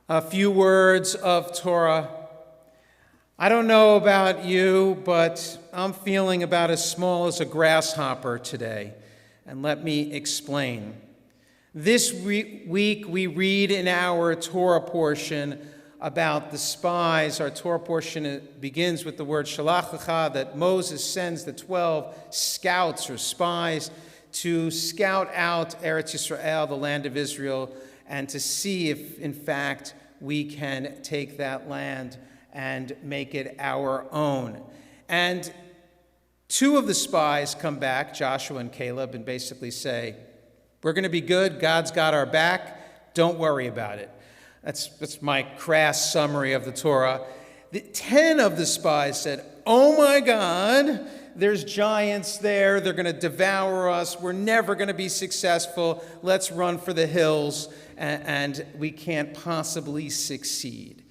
A few words of Torah. I don't know about you, but I'm feeling about as small as a grasshopper today. And let me explain. This week we read in our Torah portion about the spies. Our Torah portion begins with the word shalach, that Moses sends the 12 scouts or spies to scout out Eretz Yisrael, the land of Israel, and to see if, in fact, we can take that land and make it our own. And two of the spies come back, Joshua and Caleb, and basically say, we're going to be good, God's got our back, don't worry about it. That's my crass summary of the Torah. 10 of the spies said, oh my God, there's giants there, they're going to devour us, we're never going to be successful, let's run for the hills, and we can't possibly succeed.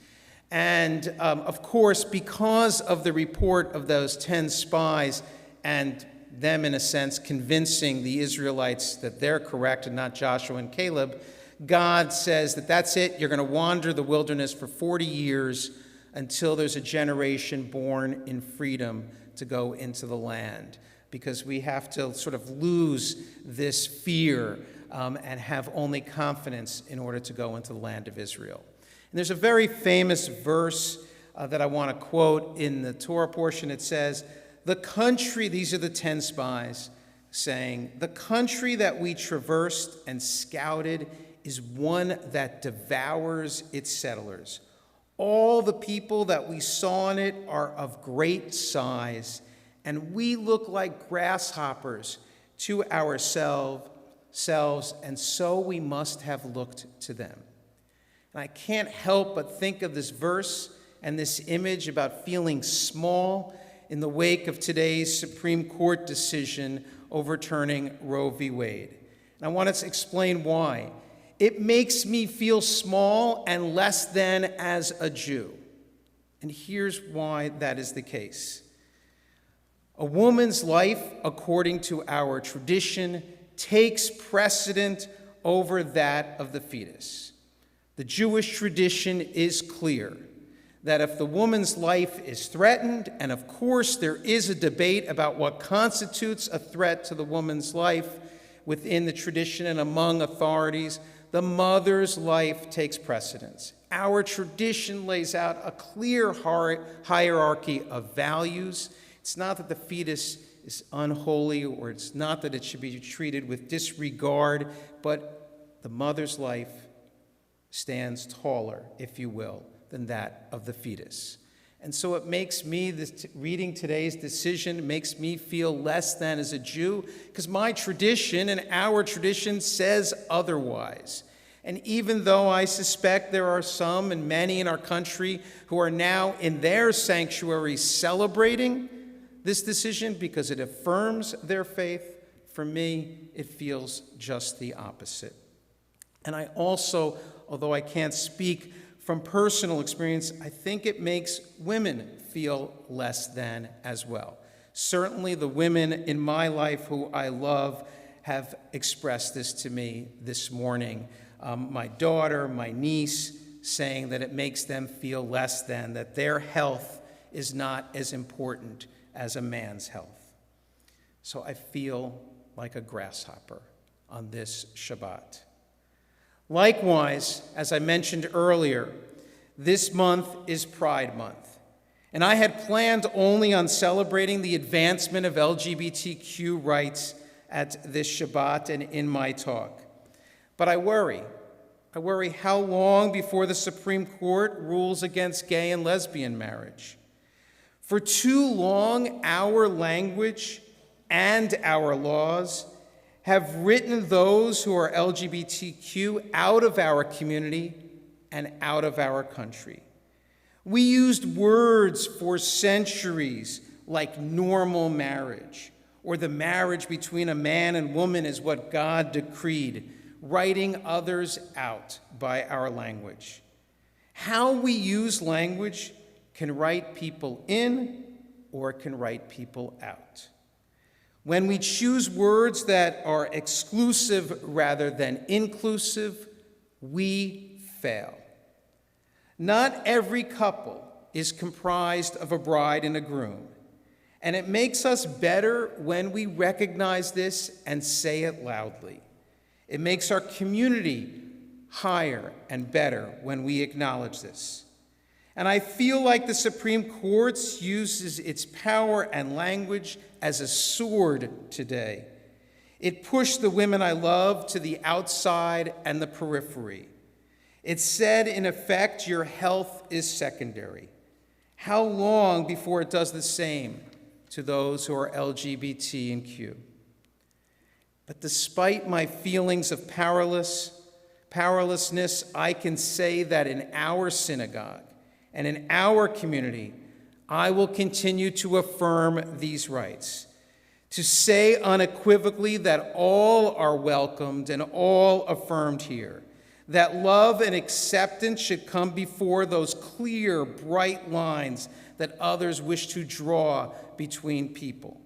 And of course, because of the report of those 10 spies and them, in a sense, convincing the Israelites that they're correct and not Joshua and Caleb, God says that that's it, you're going to wander the wilderness for 40 years until there's a generation born in freedom to go into the land, because we have to sort of lose this fear and have only confidence in order to go into the land of Israel. And there's a very famous verse that I want to quote in the Torah portion. It says, the country, these are the 10 spies saying, the country that we traversed and scouted is one that devours its settlers. All the people that we saw in it are of great size, and we look like grasshoppers to ourselves, and so we must have looked to them. And I can't help but think of this verse and this image about feeling small in the wake of today's Supreme Court decision overturning Roe v. Wade. And I want to explain why. It makes me feel small and less than as a Jew. And here's why that is the case. A woman's life, according to our tradition, takes precedent over that of the fetus. The Jewish tradition is clear that if the woman's life is threatened, and of course there is a debate about what constitutes a threat to the woman's life within the tradition and among authorities, the mother's life takes precedence. Our tradition lays out a clear hierarchy of values. It's not that the fetus is unholy, or it's not that it should be treated with disregard, but the mother's life stands taller, if you will, than that of the fetus. And so it makes me, reading today's decision, makes me feel less than as a Jew, because my tradition and our tradition says otherwise. And even though I suspect there are some and many in our country who are now in their sanctuary celebrating this decision because it affirms their faith, for me, it feels just the opposite. And I also, although I can't speak from personal experience, I think it makes women feel less than as well. Certainly the women in my life who I love have expressed this to me this morning. My daughter, my niece, saying that it makes them feel less than, that their health is not as important as a man's health. So I feel like a grasshopper on this Shabbat. Likewise, as I mentioned earlier, this month is Pride Month, and I had planned only on celebrating the advancement of LGBTQ rights at this Shabbat and in my talk. But I worry how long before the Supreme Court rules against gay and lesbian marriage. For too long, our language and our laws have written those who are LGBTQ out of our community and out of our country. We used words for centuries like normal marriage, or the marriage between a man and woman is what God decreed, writing others out by our language. How we use language can write people in or it can write people out. When we choose words that are exclusive rather than inclusive, we fail. Not every couple is comprised of a bride and a groom, and it makes us better when we recognize this and say it loudly. It makes our community higher and better when we acknowledge this. And I feel like the Supreme Court uses its power and language as a sword today. It pushed the women I love to the outside and the periphery. It said, in effect, your health is secondary. How long before it does the same to those who are LGBTQ? But despite my feelings of powerlessness, I can say that in our synagogue and in our community, I will continue to affirm these rights, to say unequivocally that all are welcomed and all affirmed here, that love and acceptance should come before those clear, bright lines that others wish to draw between people.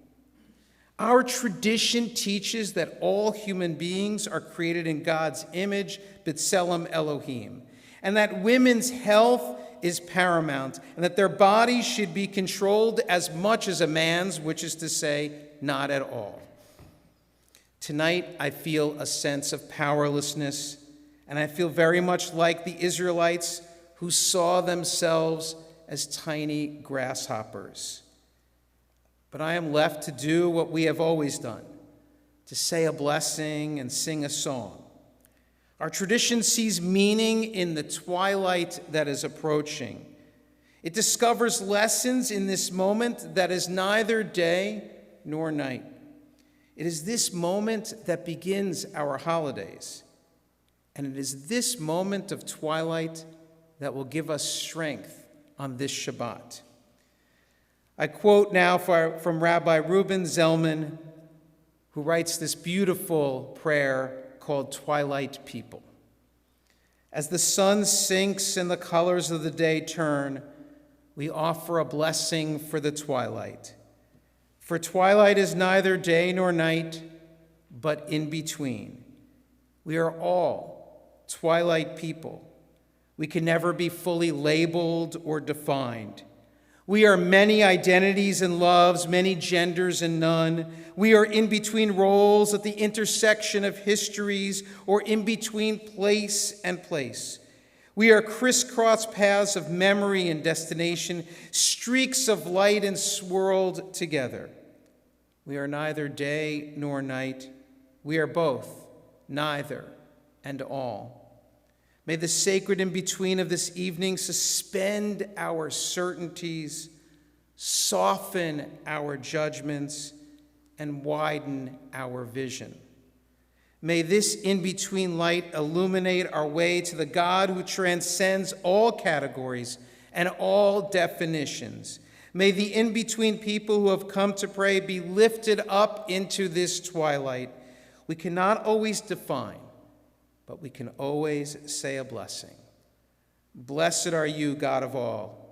Our tradition teaches that all human beings are created in God's image, B'Tselem Elohim, and that women's health is paramount, and that their bodies should be controlled as much as a man's, which is to say, not at all. Tonight, I feel a sense of powerlessness, and I feel very much like the Israelites who saw themselves as tiny grasshoppers. But I am left to do what we have always done, to say a blessing and sing a song. Our tradition sees meaning in the twilight that is approaching. It discovers lessons in this moment that is neither day nor night. It is this moment that begins our holidays. And it is this moment of twilight that will give us strength on this Shabbat. I quote now from Rabbi Reuben Zellman, who writes this beautiful prayer called Twilight People. As the sun sinks and the colors of the day turn, we offer a blessing for the twilight. For twilight is neither day nor night, but in between. We are all twilight people. We can never be fully labeled or defined. We are many identities and loves, many genders and none. We are in between roles at the intersection of histories or in between place and place. We are crisscross paths of memory and destination, streaks of light and swirled together. We are neither day nor night. We are both, neither and all. May the sacred in-between of this evening suspend our certainties, soften our judgments, and widen our vision. May this in-between light illuminate our way to the God who transcends all categories and all definitions. May the in-between people who have come to pray be lifted up into this twilight. We cannot always define, but we can always say a blessing. Blessed are you, God of all,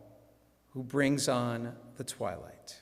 who brings on the twilight.